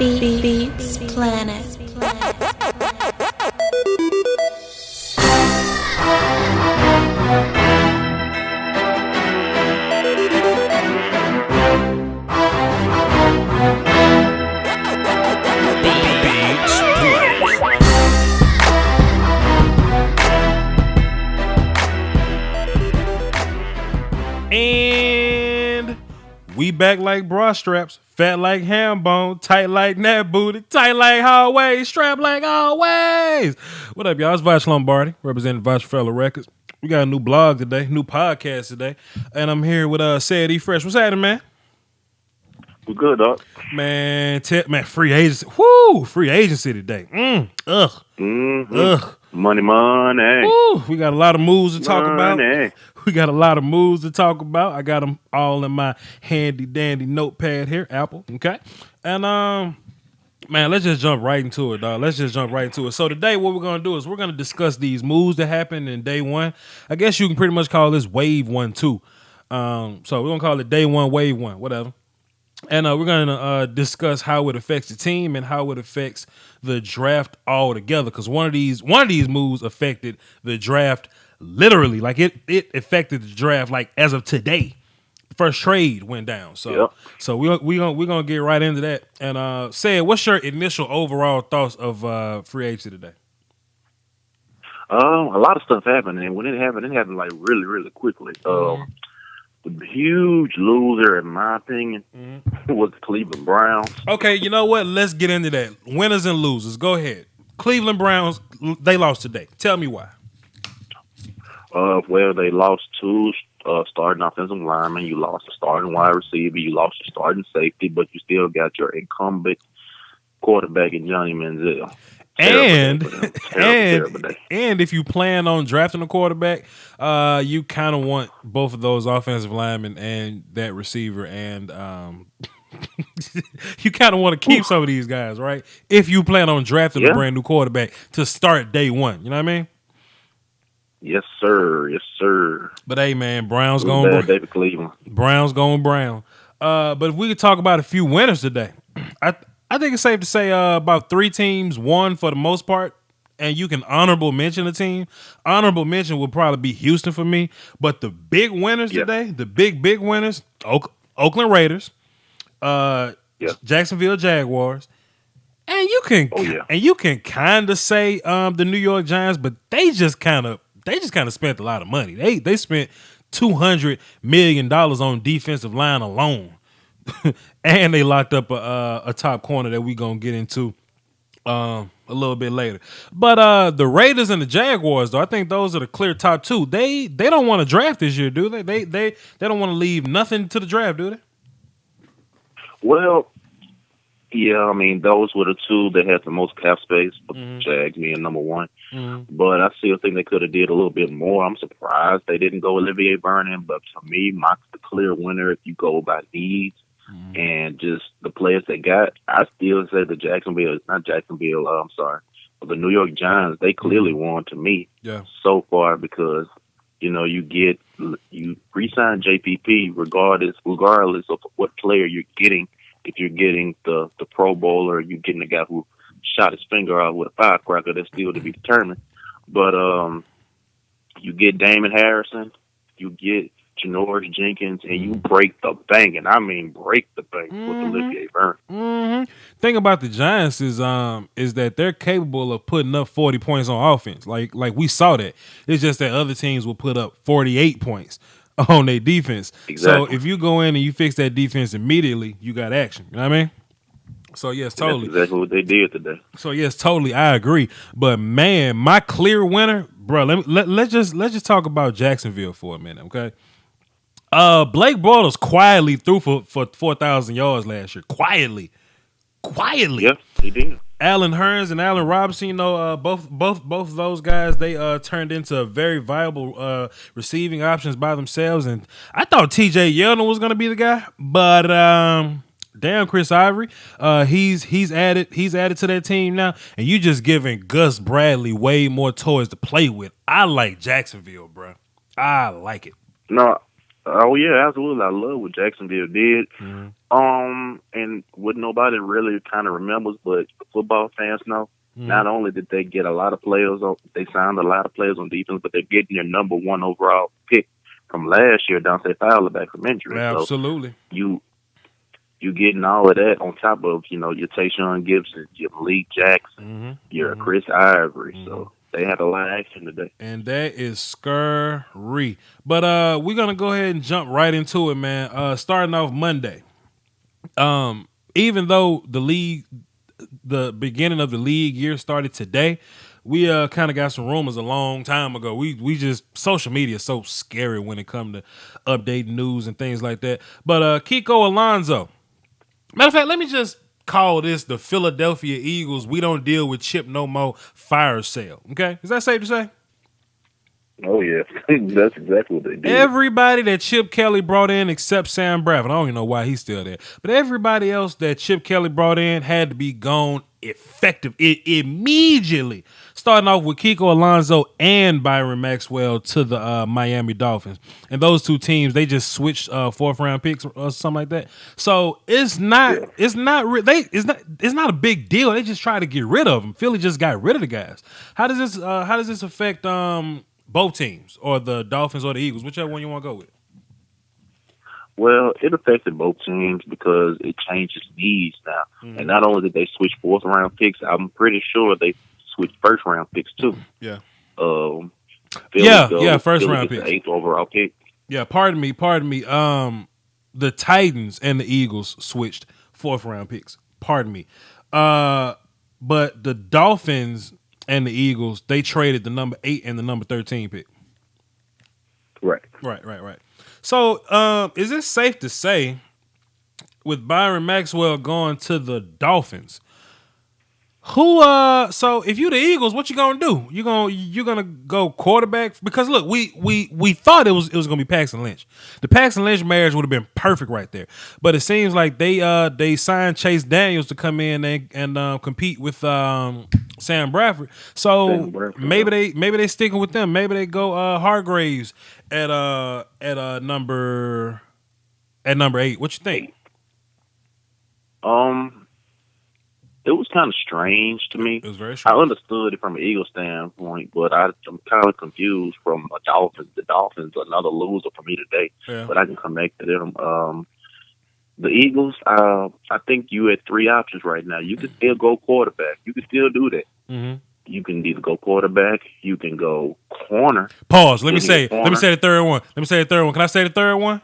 Beats Planet. And we back like bra straps, fat like ham bone, tight like nap booty, tight like hallways, strapped like always. What up, y'all? It's Voch Lombardi, representing Voch Fellow Records. We got a new blog today, new podcast today, and I'm here with Said E Fresh. What's happening, man? We're good, dog. Man, free agency. Woo! Free agency today. Mm-hmm. Ugh. Money. Woo! We got a lot of moves to talk about. Money. We got a lot of moves to talk about. I got them all in my handy dandy notepad here, Apple. Okay, and man, let's just jump right into it, dog. Let's just jump right into it. So today, what we're gonna do is we're gonna discuss these moves that happened in day one. I guess you can pretty much call this wave 1, 2. So we're gonna call it day one, wave 1, whatever. And we're gonna discuss how it affects the team and how it affects the draft altogether. Because one of these moves affected the draft literally, like it affected the draft like as of today. The first trade went down. So we're gonna get right into that. And Sayed, what's your initial overall thoughts of free agency today? A lot of stuff happened, and when it happened like really, really quickly. The huge loser, in my opinion, was the Cleveland Browns. Okay, you know what? Let's get into that. Winners and losers. Go ahead. Cleveland Browns, they lost today. Tell me why. Well, they lost two starting offensive linemen. You lost a starting wide receiver. You lost a starting safety, but you still got your incumbent quarterback in Johnny Manziel. And if you plan on drafting a quarterback, you kind of want both of those offensive linemen and that receiver, and you kind of want to keep some of these guys, right? If you plan on drafting a brand new quarterback to start day one, you know what I mean? Yes, sir. Yes, sir. But hey, man, Browns going David Cleveland. Browns going Brown. But if we could talk about a few winners today, I think it's safe to say about 3 teams won for the most part, and you can honorable mention a team. Honorable mention would probably be Houston for me, but the big winners today, the big winners, Oakland Raiders, Jacksonville Jaguars, and you can kind of say the New York Giants, but they just kind of spent a lot of money. They spent $200 million on defensive line alone. And they locked up a top corner that we gonna get into a little bit later. But the Raiders and the Jaguars, though, I think those are the clear top 2. They don't want to draft this year, do they? They don't want to leave nothing to the draft, do they? Well, yeah, I mean, those were the 2 that had the most cap space, but Jags being number 1. But I still think they could have did a little bit more. I'm surprised they didn't go Olivier Vernon, but for me, the clear winner, if you go by needs, and just the players they got, I still say the the New York Giants, they clearly won to me so far because, you re-sign JPP regardless of what player you're getting. If you're getting the Pro Bowler, you're getting a guy who shot his finger out with a firecracker, that's still to be determined. But you get Damon Harrison, you get Janoris Jenkins, and you break the bank, and I mean break the bank with Olivier Vernon. Thing about the Giants is that they're capable of putting up 40 points on offense. Like we saw that. It's just that other teams will put up 48 points on their defense. Exactly. So if you go in and you fix that defense immediately, you got action. You know what I mean? So yes, totally. That's exactly what they did today. So yes, totally, I agree. But man, my clear winner, bro. Let's just talk about Jacksonville for a minute, okay? Blake Bortles quietly threw for 4,000 yards last year. Quietly. Yeah, he did. Allen Hurns and Allen Robinson, both of those guys, they turned into very viable receiving options by themselves. And I thought T.J. Yeldon was going to be the guy, but damn, Chris Ivory, he's added to that team now, and you just giving Gus Bradley way more toys to play with. I like Jacksonville, bro. I like it. No. Oh, yeah, absolutely. I love what Jacksonville did. And what nobody really kind of remembers, but football fans know, not only did they get a lot of players they signed a lot of players on defense, but they're getting your number one overall pick from last year, Dante Fowler, back from injury. Absolutely. So you getting all of that on top of, your Tayshaun Gibson, your Malik Jackson, your Chris Ivory. So they had a lot of action today. And that is scary. But we're gonna go ahead and jump right into it, man. Starting off Monday. Even though the beginning of the league year started today, we kind of got some rumors a long time ago. We just, social media is so scary when it comes to updating news and things like that. But Kiko Alonso, matter of fact, let me just call this the Philadelphia Eagles "we don't deal with Chip no more" fire sale. Okay, is that safe to say? Oh yeah, that's exactly what they did. Everybody that Chip Kelly brought in except Sam Bradford, I don't even know why he's still there, but everybody else that Chip Kelly brought in had to be gone immediately. Starting off with Kiko Alonso and Byron Maxwell to the Miami Dolphins, and those two teams, they just switched 4th round picks or something like that. So it's not a big deal. They just try to get rid of them. Philly just got rid of the guys. How does this affect both teams, or the Dolphins or the Eagles, whichever one you want to go with? Well, it affected both teams because it changes needs now. And not only did they switch 4th round picks, I'm pretty sure they switched 1st round picks too. Yeah. Philly 1st round picks. 8th overall pick. Yeah, pardon me. The Titans and the Eagles switched 4th round picks. Pardon me. But the Dolphins and the Eagles, they traded the number 8 and the number 13 pick. Right. So, is it safe to say, with Byron Maxwell going to the Dolphins, so if you the Eagles, what you gonna do? You gonna go quarterback? Because look, we thought it was gonna be Paxton Lynch. The Paxton Lynch marriage would have been perfect right there. But it seems like they signed Chase Daniels to come in and compete with Sam Bradford. So maybe they sticking with them. Maybe they go Hargraves at number 8. What you think? It was kind of strange to me. It was very strange. I understood it from an Eagle standpoint, but I'm kind of confused from a Dolphins. The Dolphins are another loser for me today, but I can connect to them. The Eagles, I think you had 3 options right now. You can still go quarterback. You can still do that. Mm-hmm. You can either go quarterback. You can go corner. Pause. Let me say the third one. Can I say the third one?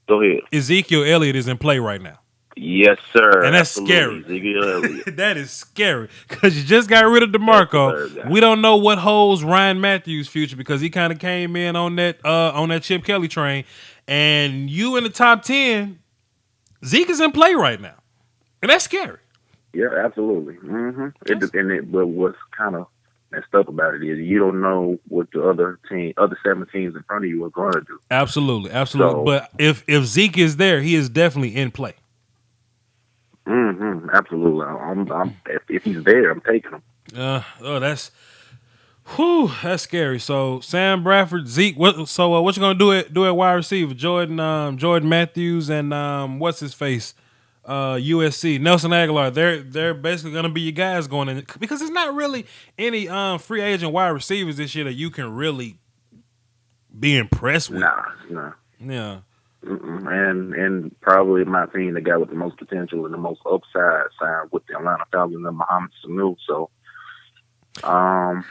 Go ahead. Ezekiel Elliott is in play right now. Yes, sir. And that's scary. That is scary because you just got rid of DeMarco. We don't know what holds Ryan Matthews' future because he kind of came in on that Chip Kelly train. And you in the top 10, Zeke is in play right now, and that's scary. Yeah, absolutely. Mm-hmm. But what's kind of messed up about it is you don't know what the other 7 teams in front of you are going to do. Absolutely. So, but if Zeke is there, he is definitely in play. Mm-hmm. Absolutely. If he's there, I'm taking him. That's scary. So Sam Bradford, Zeke. What you gonna do at wide receiver? Jordan Matthews and what's his face? USC Nelson Aguilar. They're basically gonna be your guys going in because there's not really any free agent wide receivers this year that you can really be impressed with. Nah. Yeah. And probably in my opinion, the guy with the most potential and the most upside side with the Atlanta Falcons and Mohamed Sanu. So, and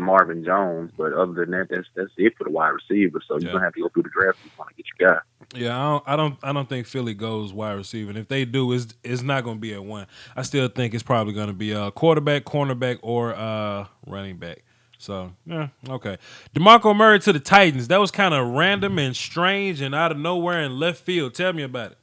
Marvin Jones. But other than that, that's it for the wide receiver. So you're gonna have to go through the draft if you want to get your guy. Yeah, I don't think Philly goes wide receiver. And if they do, it's not going to be at 1. I still think it's probably going to be a quarterback, cornerback, or running back. So, yeah, okay. DeMarco Murray to the Titans. That was kind of random and strange and out of nowhere in left field. Tell me about it.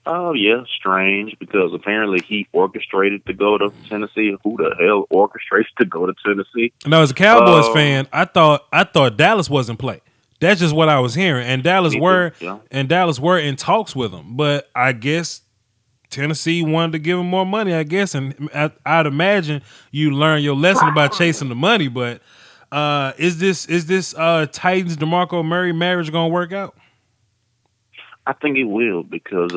Oh, yeah, strange because apparently he orchestrated to go to Tennessee. Who the hell orchestrates to go to Tennessee? Now, as a Cowboys fan, I thought Dallas was in play. That's just what I was hearing. And Dallas were in talks with him. But I guess Tennessee wanted to give him more money, I guess. And I'd imagine you learn your lesson about chasing the money. But is this Titans DeMarco Murray marriage gonna work out? I think it will because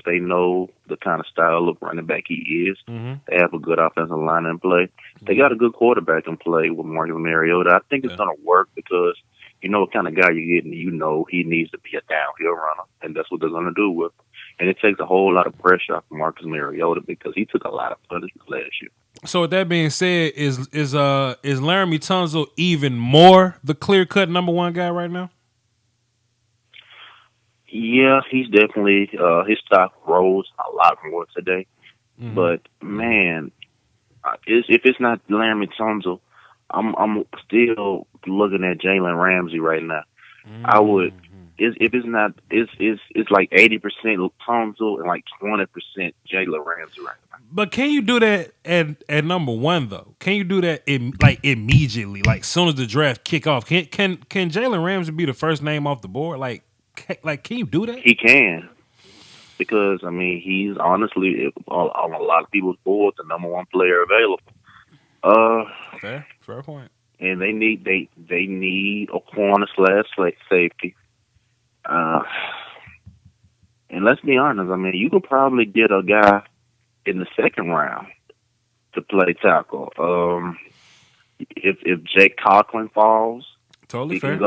they know the kind of style of running back he is. Mm-hmm. They have a good offensive line in play. They got a good quarterback in play with Marcus Mariota. I think it's going to work because you know what kind of guy you're getting. You know he needs to be a downhill runner, and that's what they're going to do with him. And it takes a whole lot of pressure off Marcus Mariota because he took a lot of punishment last year. So with that being said, is Laramie Tunsil even more the clear cut number one guy right now? Yeah, he's definitely his stock rose a lot more today. Mm-hmm. But man, if it's not Laramie Tunsil, I'm still looking at Jalen Ramsey right now. Mm-hmm. I would if it's not it's like 80% Tunsil and like 20% Jalen Ramsey right now. But can you do that at number one though? Can you do that immediately, like soon as the draft kick off? Can Jalen Ramsey be the first name off the board? Like, can you do that? He can, because I mean he's honestly on a lot of people's boards the number one player available. Fair point. And they need a corner / safety. And let's be honest, I mean you could probably get a guy in the second round to play tackle. If Jake Conklin falls. Totally fair.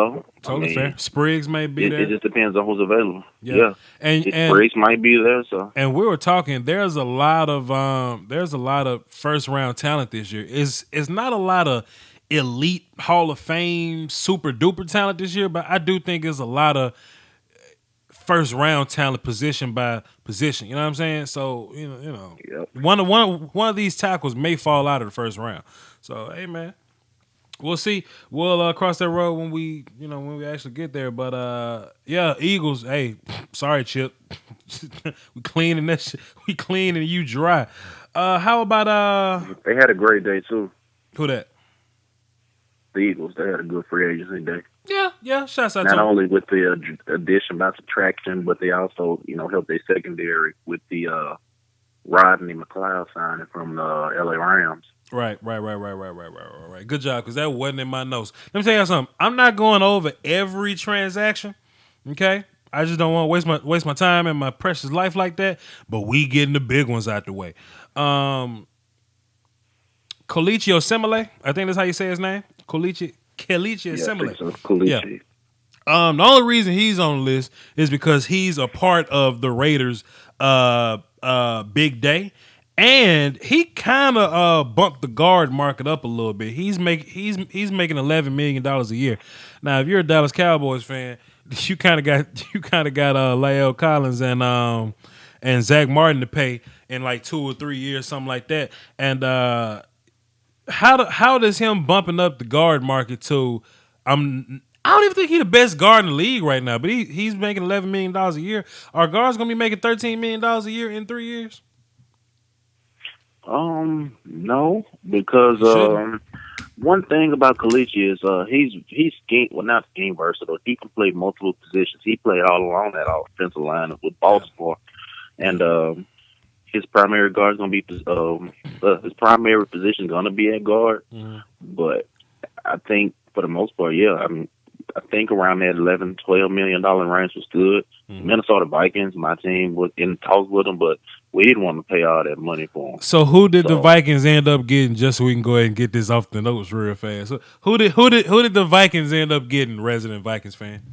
Totally fair. Spriggs may be there. It just depends on who's available. Yeah. And Spriggs might be there. So. And we were talking. There's a lot of first round talent this year. It's not a lot of elite Hall of Fame super duper talent this year, but I do think there's a lot of first round talent position by position. You know what I'm saying? So you know, yep. one of these tackles may fall out of the first round. So hey man. We'll see. We'll cross that road when we actually get there. But yeah, Eagles. Hey, sorry, Chip. we cleaning that shit. We clean and you dry. How about They had a great day too. Who that? The Eagles. They had a good free agency day. Yeah. Shouts out to them. Not only with the addition by subtraction, but they also helped their secondary with the Rodney McLeod signing from the LA Rams. Right. Good job, because that wasn't in my notes. Let me tell you something. I'm not going over every transaction, okay? I just don't want to waste my time and my precious life like that, but we getting the big ones out the way. Kelechi Osemele, I think that's how you say his name. Kelechi Osemele. So. Kelechi. Yeah. The only reason he's on the list is because he's a part of the Raiders' big day. And he kind of bumped the guard market up a little bit. He's making $11 million a year. Now, if you're a Dallas Cowboys fan, you kind of got Lael Collins and Zach Martin to pay in like 2 or 3 years, something like that. And how does him bumping up the guard market to? I don't even think he's the best guard in the league right now, but he's making $11 million a year. Are guards gonna be making $13 million a year in 3 years? No, because one thing about Kelechi is he's not scheme versatile. He can play multiple positions. He played all along that offensive line with Baltimore, and his primary guard is gonna be his primary position is gonna be at guard. Mm-hmm. But I think for the most part, I think around that $11-12 million range was good. Mm-hmm. Minnesota Vikings, my team, was in talks with them, but we didn't want to pay all that money for them. So who did the Vikings end up getting? Just so we can go ahead and get this off the notes real fast. So who did the Vikings end up getting? Resident Vikings fan.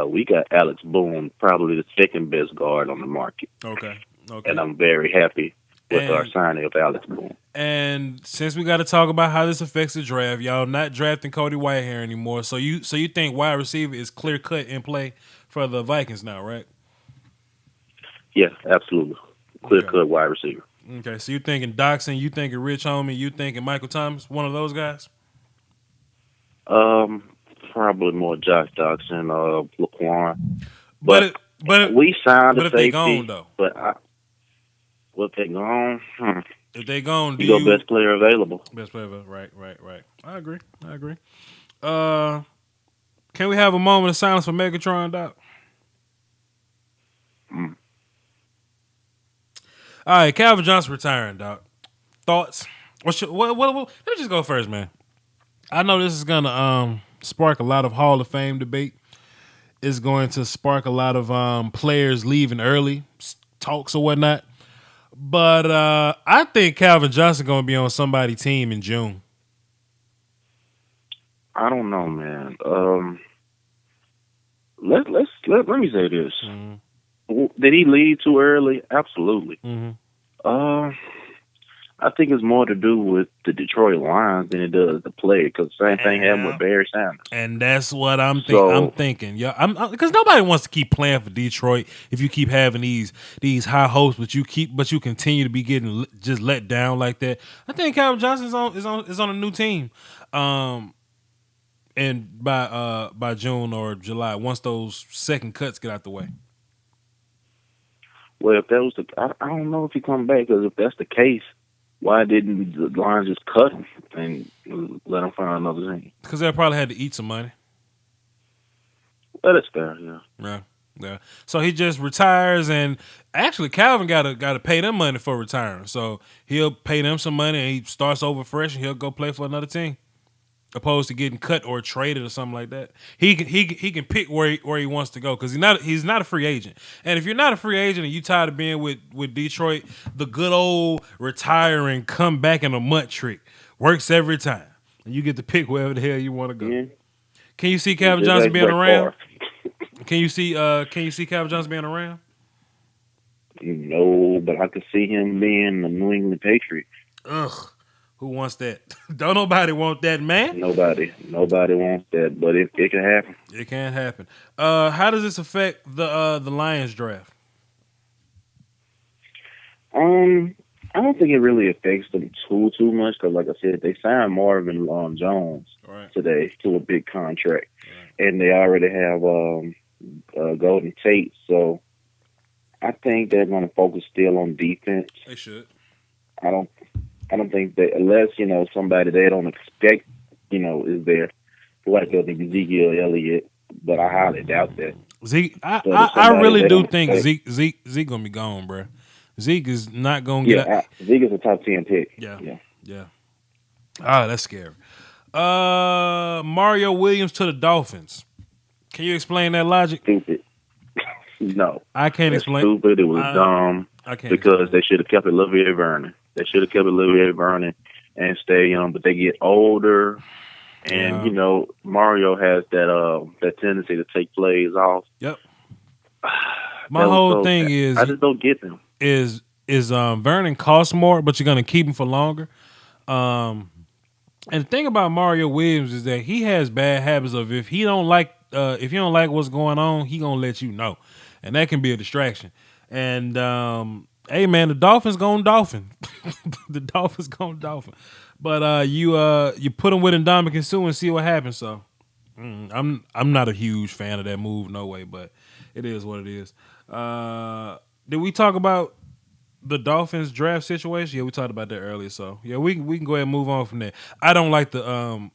We got Alex Boone, probably the second best guard on the market. Okay. And I'm very happy with our signing of Alex Boone. And since we got to talk about how this affects the draft, y'all not drafting Cody Whitehair anymore. So you think wide receiver is clear cut in play for the Vikings now, right? Yeah, absolutely. Clear cut wide receiver. Okay, so you thinking Doxson, you thinking Rich Homie, you thinking Michael Thomas, one of those guys? Probably more Josh Doxson, Laquan. But we signed a safety. They gone though. But if they gone, if they gone, you go best player available. Best player available. Right. I agree. Can we have a moment of silence for Megatron, Doc? All right, Calvin Johnson retiring, Doc. Thoughts? Let me just go first, man. I know this is gonna spark a lot of Hall of Fame debate. is going to spark a lot of players leaving early, talks or whatnot. But I think Calvin Johnson going to be on somebody's team in June. I don't know, man. Let me say this. Mm-hmm. Did he leave too early? Absolutely. Mm-hmm. I think it's more to do with the Detroit Lions than it does the player, because the same thing happened with Barry Sanders. And that's what I'm thinking. Yeah, because nobody wants to keep playing for Detroit if you keep having these high hopes, but you continue to be getting just let down like that. I think Calvin Johnson is on a new team, and by June or July, once those second cuts get out the way. Well, if that was I don't know if he come back, because if that's the case, why didn't the Lions just cut him and let him find another team? Because they probably had to eat some money. Well, that's fair, yeah. Yeah. So he just retires, and actually Calvin got to pay them money for retiring. So he'll pay them some money, and he starts over fresh, and he'll go play for another team, opposed to getting cut or traded or something like that. He can pick where he wants to go, because he's not a free agent. And if you're not a free agent and you tired of being with Detroit, the good old retiring come back in a month trick works every time, and you get to pick wherever the hell you want to go. Yeah. Can you see Calvin Johnson being around? Can you see Calvin Johnson being around? No, but I could see him being the New England Patriot. Ugh. Who wants that? Don't nobody want that, man. Nobody wants that, but it can happen. It can happen. How does this affect the Lions draft? I don't think it really affects them too much, because, like I said, they signed Marvin Jones today to a big contract, and they already have Golden Tate. So I think they're going to focus still on defense. They should. I don't think that, unless, somebody they don't expect, is there, like Ezekiel Elliott, but I highly doubt that. Zeke, I really do think Zeke gonna be gone, bro. Zeke is not gonna get out. Zeke is a top 10 pick. Yeah. Ah, that's scary. Mario Williams to the Dolphins. Can you explain that logic? Stupid. No, I can't explain. Stupid. It was dumb. I can't because they should have kept Olivier Vernon. They should have kept Olivier Vernon and stay young, but they get older, and Mario has that tendency to take plays off. Yep. My whole thing is, I just don't get them. Is Vernon costs more, but you're gonna keep him for longer. And the thing about Mario Williams is that he has bad habits of if you don't like what's going on, he gonna let you know, and that can be a distraction. And hey man, the Dolphins gonna dolphin. The Dolphins gonna dolphin. But you put him with Ndamukong Suh and see what happens. So I'm not a huge fan of that move, no way. But it is what it is. Did we talk about the Dolphins draft situation? Yeah, we talked about that earlier. So yeah, we can go ahead and move on from there. I don't like the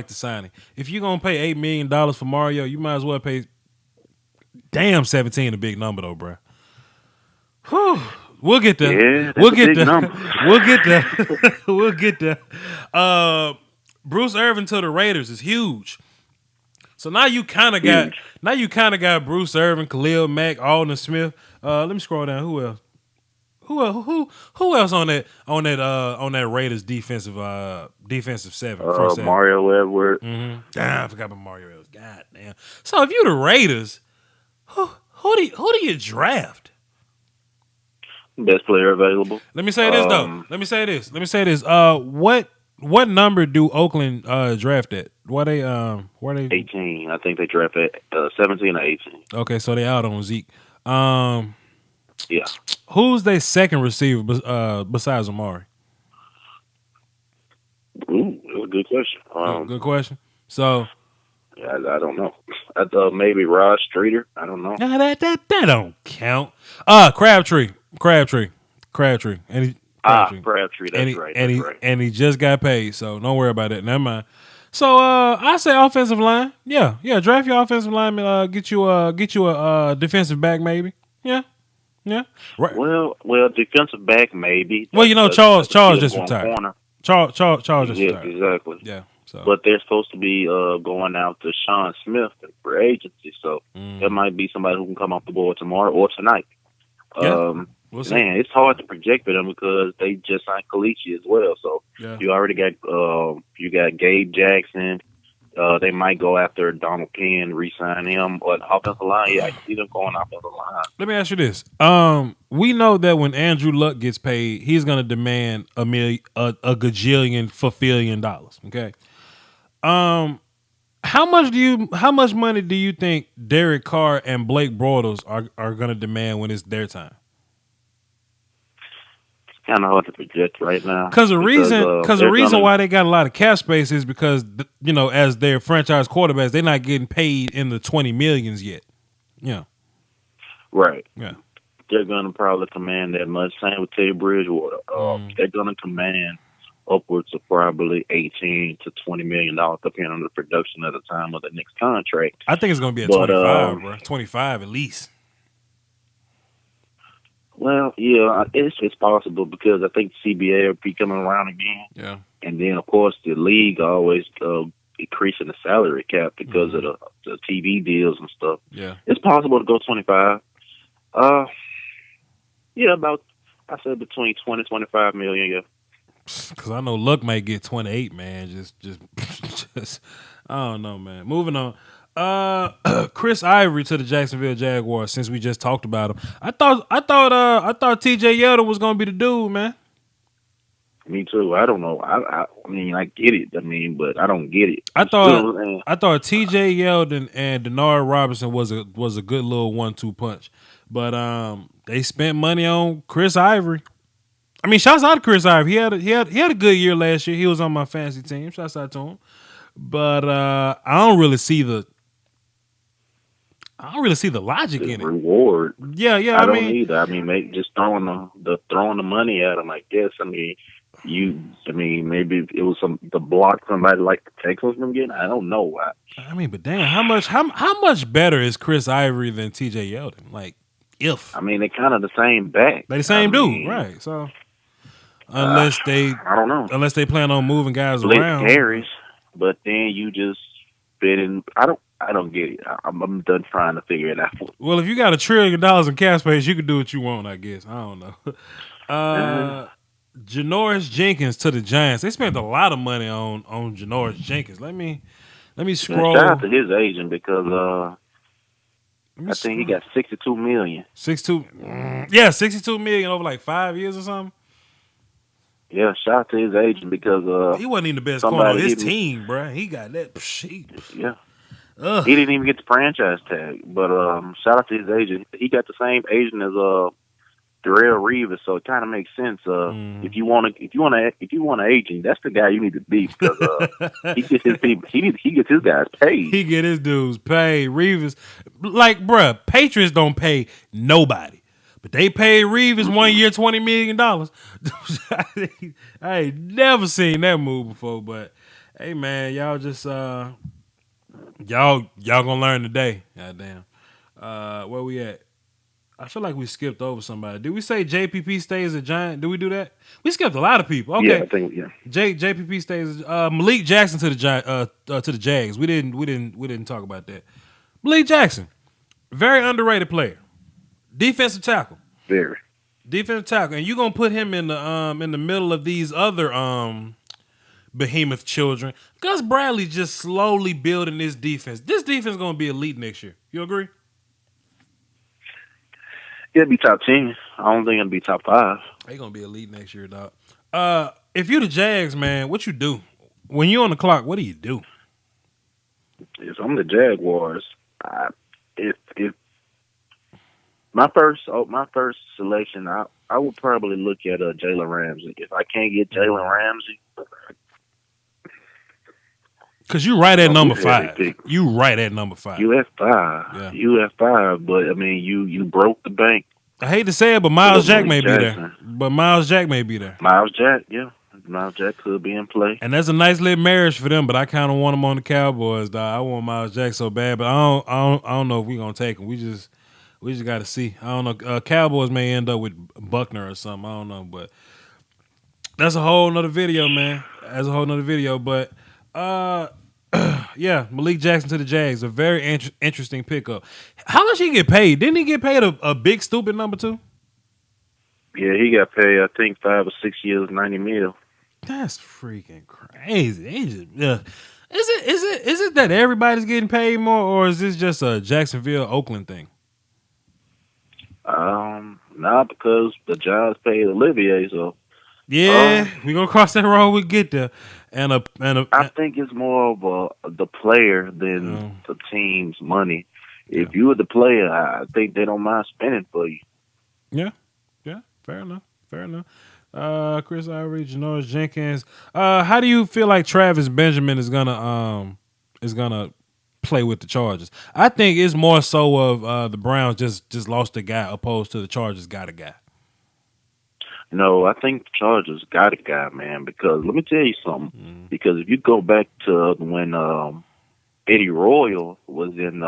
signing. If you're gonna pay $8 million for Mario, you might as well pay. Damn, 17 a big number though, bro. Whew. We'll get there. Yeah, we'll get there. We'll get there. Bruce Irvin to the Raiders is huge. So now you kind of got Bruce Irvin, Khalil Mack, Aldon Smith. Let me scroll down. Who else? Who else on that Raiders defensive seven? Mario Edwards. Mm-hmm. Damn, I forgot about Mario Edwards. God damn. So if you the Raiders, who do you draft? Best player available. Let me say this though. Let me say this. What number do Oakland draft at? Where they 18. I think they drafted 17 or 18. Okay, so they out on Zeke. Yeah. Who's their second receiver besides Amari? Ooh, that's a good question. Good question. So yeah, I don't know. I thought maybe Rod Streeter. I don't know. Nah, that don't count. Crabtree. Crabtree. Crabtree. That's right. And he just got paid, so don't worry about it. Never mind. So I say offensive line. Yeah. Draft your offensive lineman. Get you a defensive back maybe. Yeah. Right. Well, defensive back maybe. Well, Charles just retired. Charles just retired. Exactly. Yeah. So, but they're supposed to be going out to Sean Smith for agency, so there might be somebody who can come off the board tomorrow or tonight. We'll see. Man, it's hard to project for them because they just signed Kalichi as well. So you already got you got Gabe Jackson. They might go after Donald Penn, re-sign him, but offensive line, yeah, I see them going offensive line. Let me ask you this: we know that when Andrew Luck gets paid, he's going to demand a gajillion fulfillion dollars. Okay. How much money do you think Derek Carr and Blake Bortles are going to demand when it's their time? It's kind of hard to project right now. Because the reason why they got a lot of cap space is because as their franchise quarterbacks, they're not getting paid in the 20 millions yet. Yeah. Right. Yeah. They're going to probably command that much. Same with Teddy Bridgewater. They're going to command upwards of probably $18 to $20 million, depending on the production at the time of the next contract. I think it's going to be at 25, bro. 25 at least. Well, yeah, it's possible because I think CBA will be coming around again. Yeah. And then, of course, the league always increasing the salary cap because of the TV deals and stuff. Yeah. It's possible to go 25. Yeah, about, I said between 20 and 25 million, yeah. Because I know Luck might get 28, man. Just, I don't know, man. Moving on. Chris Ivory to the Jacksonville Jaguars. Since we just talked about him, I thought T.J. Yeldon was gonna be the dude, man. Me too. I don't know. I mean, I get it. I mean, but I don't get it. I thought T.J. Yeldon and Denard Robinson was a good little 1-2 punch, but they spent money on Chris Ivory. I mean, shouts out to Chris Ivory. He had a good year last year. He was on my fantasy team. Shouts out to him. But I don't really see the logic in it. Reward. Yeah. I don't either. I mean, just throwing the money at him. I guess. I mean, maybe it was the block somebody like the Texans from getting. I don't know. I mean, but damn, how much better is Chris Ivory than T.J. Yeldon? Like, if I mean, they're kind of the same back. They the same dude, right? So. Unless I don't know. Unless they plan on moving guys Split around. carries, but then you just fit in. I don't get it. I'm done trying to figure it out. Well, if you got $1 trillion in cap space, you can do what you want, I guess. I don't know. Janoris Jenkins to the Giants. They spent a lot of money on Janoris Jenkins. Let me scroll. Shout out to his agent because I think he got $62 million. 62 million over like 5 years or something. Yeah, shout out to his agent because he wasn't even the best corner on his team, bro. He got that. Yeah. He didn't even get the franchise tag, but shout out to his agent. He got the same agent as Darrelle Revis, so it kind of makes sense. If you want an agent, that's the guy you need to be because he gets his people. He gets his guys paid. He get his dudes paid. Revis, like, bruh, Patriots don't pay nobody. But they paid Reeves 1 year $20 million. I ain't never seen that move before. But hey, man, y'all just y'all gonna learn today. Goddamn. Where we at? I feel like we skipped over somebody. Did we say JPP stays a Giant? Did we do that? We skipped a lot of people. Okay. Yeah, I think JPP stays. Malik Jackson to the to the Jags. We didn't talk about that. Malik Jackson, very underrated player. Defensive tackle. Very. Defensive tackle. And you're going to put him in the middle of these other behemoth children. Gus Bradley just slowly building this defense. This defense is going to be elite next year. You agree? It'll be top 10. I don't think it'll be top 5. They're going to be elite next year, dog. If you're the Jags, man, what you do? When you're on the clock, what do you do? If I'm the Jaguars, if my first selection, I would probably look at Jalen Ramsey. If I can't get Jalen Ramsey, because you right at number 5. You right at number 5. You at 5. Yeah. You at 5. But I mean, you broke the bank. I hate to say it, but Miles Jack may be there. Miles Jack, yeah. Miles Jack could be in play. And that's a nice little marriage for them, but I kind of want him on the Cowboys, dog. I want Miles Jack so bad, but I don't know if we're gonna take him. We just got to see. I don't know. Cowboys may end up with Buckner or something. I don't know, but that's a whole nother video, man. That's a whole nother video. But Yeah, Malik Jackson to the Jags, a very interesting pickup. How much he get paid? Didn't he get paid a big stupid number too? Yeah, he got paid, I think, 5 or 6 years, $90 million. That's freaking crazy. Is it that everybody's getting paid more, or is this just a Jacksonville Oakland thing? Not because the Giants paid Olivier, so yeah, we gonna cross that road. We get there, I think it's more of the player than the team's money. If you were the player, I think they don't mind spending for you. Yeah, fair enough. Chris Ivory, Janoris Jenkins. How do you feel like Travis Benjamin is gonna play with the Chargers? I think it's more so of the Browns just lost a guy opposed to the Chargers got a guy. No, I think the Chargers got a guy, man, because let me tell you something. Because if you go back to when Eddie Royal was in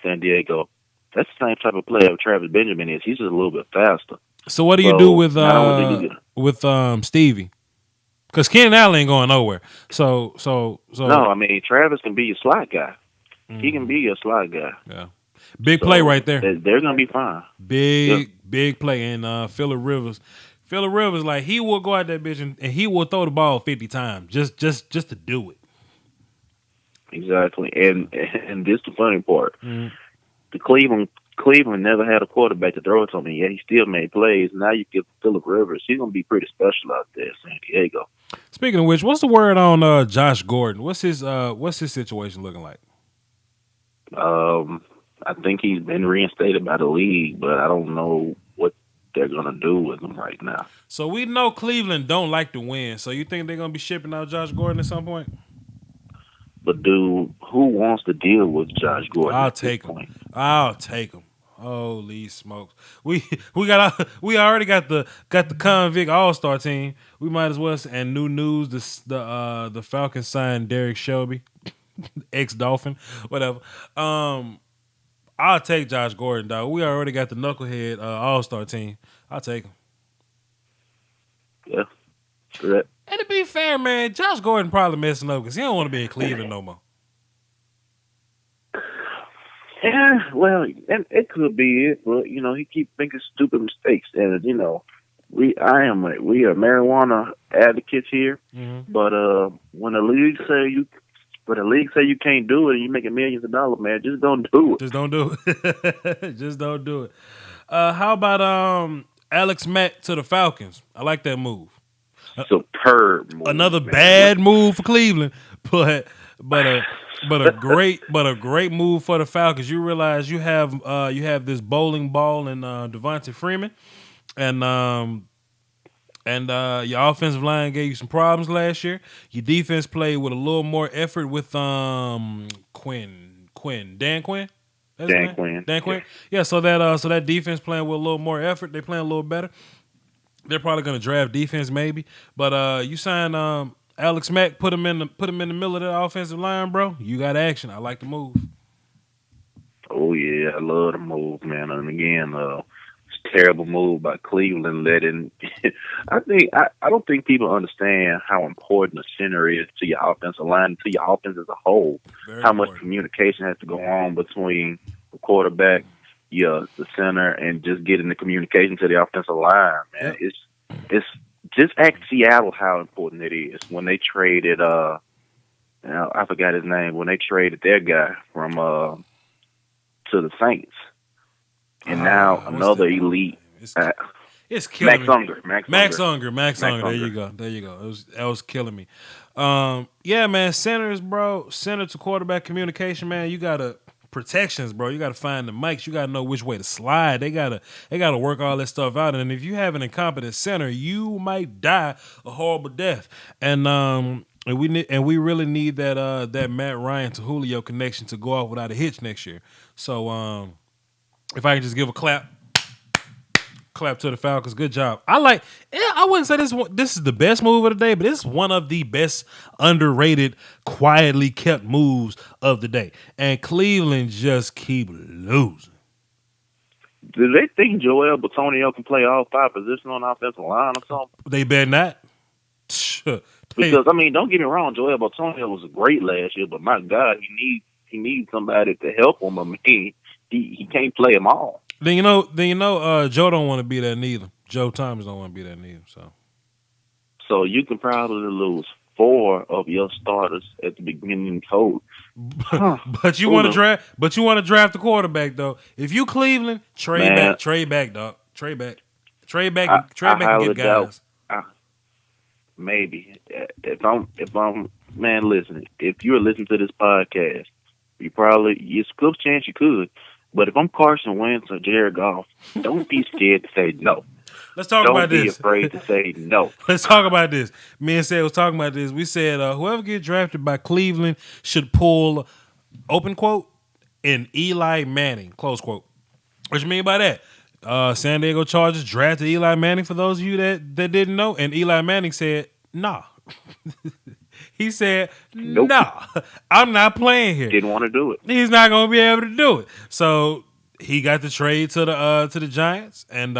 San Diego, that's the same type of player Travis Benjamin is. He's just a little bit faster. So what do you do with Stevie? Because Keenan Allen ain't going nowhere. So no, I mean Travis can be your slot guy. He can be your slot guy. Yeah, big play right there. They're gonna be fine. Big play, and Phillip Rivers. Phillip Rivers, like, he will go out that bitch and he will throw the ball 50 times just to do it. Exactly, and this is the funny part. The Cleveland never had a quarterback to throw it to me, yet he still made plays. Now you give Phillip Rivers, he's gonna be pretty special out there in San Diego. Speaking of which, what's the word on Josh Gordon? What's his situation looking like? I think he's been reinstated by the league, but I don't know what they're gonna do with him right now. So we know Cleveland don't like to win. So you think they're gonna be shipping out Josh Gordon at some point? But dude, who wants to deal with Josh Gordon? I'll take him. Holy smokes! We already got the convict All-Star team. We might as well. And new news: the Falcons signed Derek Shelby, ex-Dolphin, whatever. I'll take Josh Gordon, dog. We already got the knucklehead All-Star team. I'll take him. Yeah, correct. And to be fair, man, Josh Gordon probably messing up because he don't want to be in Cleveland no more. Yeah, well, it could be it, but he keeps making stupid mistakes, and we are marijuana advocates here, but when the league say you can't do it and you're making millions of dollars, man, just don't do it. Just don't do it. Just don't do it. How about Alex Mack to the Falcons? I like that move. Superb move. Another bad move for Cleveland, but a great move for the Falcons. You realize you have this bowling ball in Devontae Freeman, and your offensive line gave you some problems last year. Your defense played with a little more effort with Dan Quinn. Dan Quinn. Yeah. So that defense playing with a little more effort. They playing a little better. They're probably going to draft defense maybe, but you sign Alex Mack, put him in the middle of that offensive line, bro. You got action. I like the move. Oh yeah, I love the move, man. And again, it's a terrible move by Cleveland letting. I don't think people understand how important the center is to your offensive line, to your offense as a whole. Very how important. Much communication has to go on between the quarterback, the center, and just getting the communication to the offensive line, man. Yep. It's just ask Seattle how important it is when they traded. I forgot his name. When they traded their guy from to the Saints, and now another elite. It's killing Max Unger. There you go. That was killing me. Yeah, man. Centers, bro. Center to quarterback communication, man. You gotta. Protections, bro. You got to find the mics. You got to know which way to slide. They gotta work all that stuff out. And if you have an incompetent center, you might die a horrible death. And we really need that Matt Ryan to Julio connection to go off without a hitch next year. So if I can just give a clap to the Falcons, good job. I wouldn't say this is the best move of the day, but it's one of the best underrated, quietly kept moves of the day. And Cleveland just keep losing. Do they think Joel Bitonio can play all 5 positions on the offensive line or something? They better not. Because I mean, don't get me wrong, Joel Botonio was great last year, but my God, he needs somebody to help him. I mean, he can't play them all. Then Joe don't want to be there neither. Joe Thomas don't want to be there neither. So you can probably lose 4 of your starters at the beginning code. But you want to draft. But you want to draft the quarterback though. If you Cleveland, trade back, dog. Trade back, and get guys. Maybe if I'm man, listen. If you're listening to this podcast, it's a close chance you could. But if I'm Carson Wentz or Jared Goff, don't be scared to say no. Let's talk about this. Don't be afraid to say no. Let's talk about this. Me and Seth was talking about this. We said whoever gets drafted by Cleveland should pull, open quote, an Eli Manning, close quote. What you mean by that? San Diego Chargers drafted Eli Manning, for those of you that didn't know. And Eli Manning said, nah. He said, nope. nah, I'm not playing here. Didn't want to do it. He's not going to be able to do it. So he got the trade to the Giants, and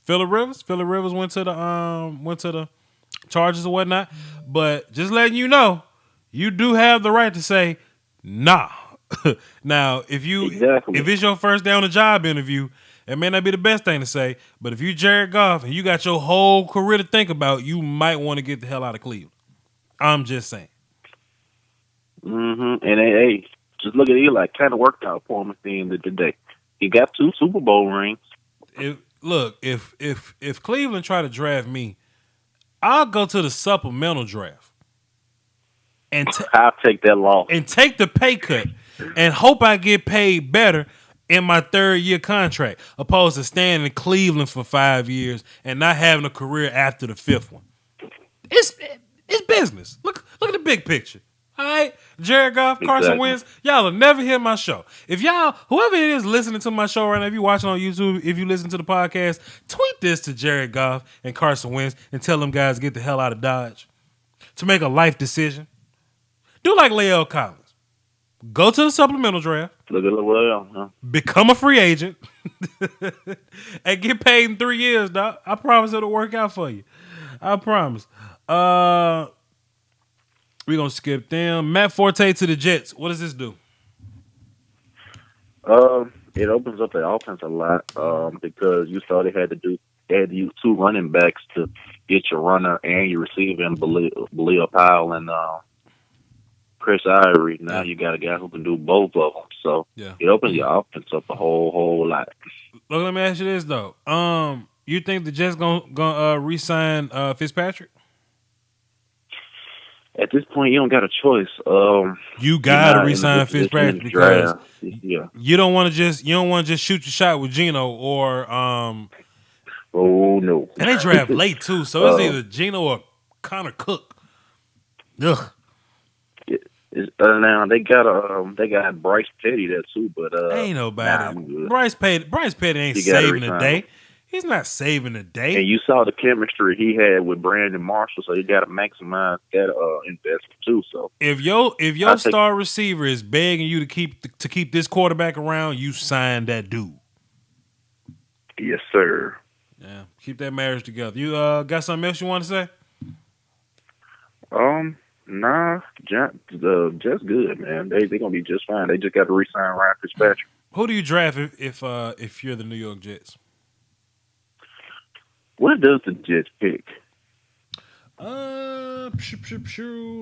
Phillip Rivers went to the Chargers or whatnot. But just letting you know, you do have the right to say nah. Now, if it's your first day on the job interview, it may not be the best thing to say. But if you Jared Goff and you got your whole career to think about, you might want to get the hell out of Cleveland. I'm just saying. And hey, just look at Eli. Kind of worked out for him at the end of the day. He got 2 Super Bowl rings. If Cleveland try to draft me, I'll go to the supplemental draft and I'll take that loss and take the pay cut and hope I get paid better in my 3rd year contract, opposed to staying in Cleveland for 5 years and not having a career after the 5th one. It's business. Look at the big picture. All right, Jared Goff, Carson Wentz, y'all will never hear my show. If y'all, whoever it is listening to my show right now, if you're watching on YouTube, if you listen to the podcast, tweet this to Jared Goff and Carson Wentz and tell them guys to get the hell out of Dodge to make a life decision. Do like Lael Collins. Go to the supplemental draft. Look at Lael, huh? Become a free agent and get paid in 3 years, dog. I promise it'll work out for you. I promise. We're going to skip them. Matt Forte to the Jets. What does this do? It opens up the offense a lot because you saw they had to use 2 running backs to get your runner and your receiver in Balil Powell and Chris Ivory. Now you got a guy who can do both of them. So it opens your offense up a whole lot. Look, let me ask you this, though. You think the Jets gonna re-sign Fitzpatrick? At this point, you don't got a choice. You gotta resign Fitzpatrick because you don't want to just shoot your shot with Geno or Oh no! And they draft late too, so it's either Geno or Connor Cook. Ugh. Now they got Bryce Petty there too, but ain't nobody. Bryce Petty ain't saving the day. He's not saving the day. And you saw the chemistry he had with Brandon Marshall, so you got to maximize that investment too. So if your star receiver is begging you to keep this quarterback around, you sign that dude. Yes, sir. Yeah, keep that marriage together. You got something else you want to say? Nah, just good, man. They gonna be just fine. They just got to re-sign Ryan Fitzpatrick. Who do you draft if you're the New York Jets? What does the Jets pick?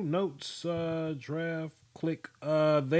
Notes, draft, click. They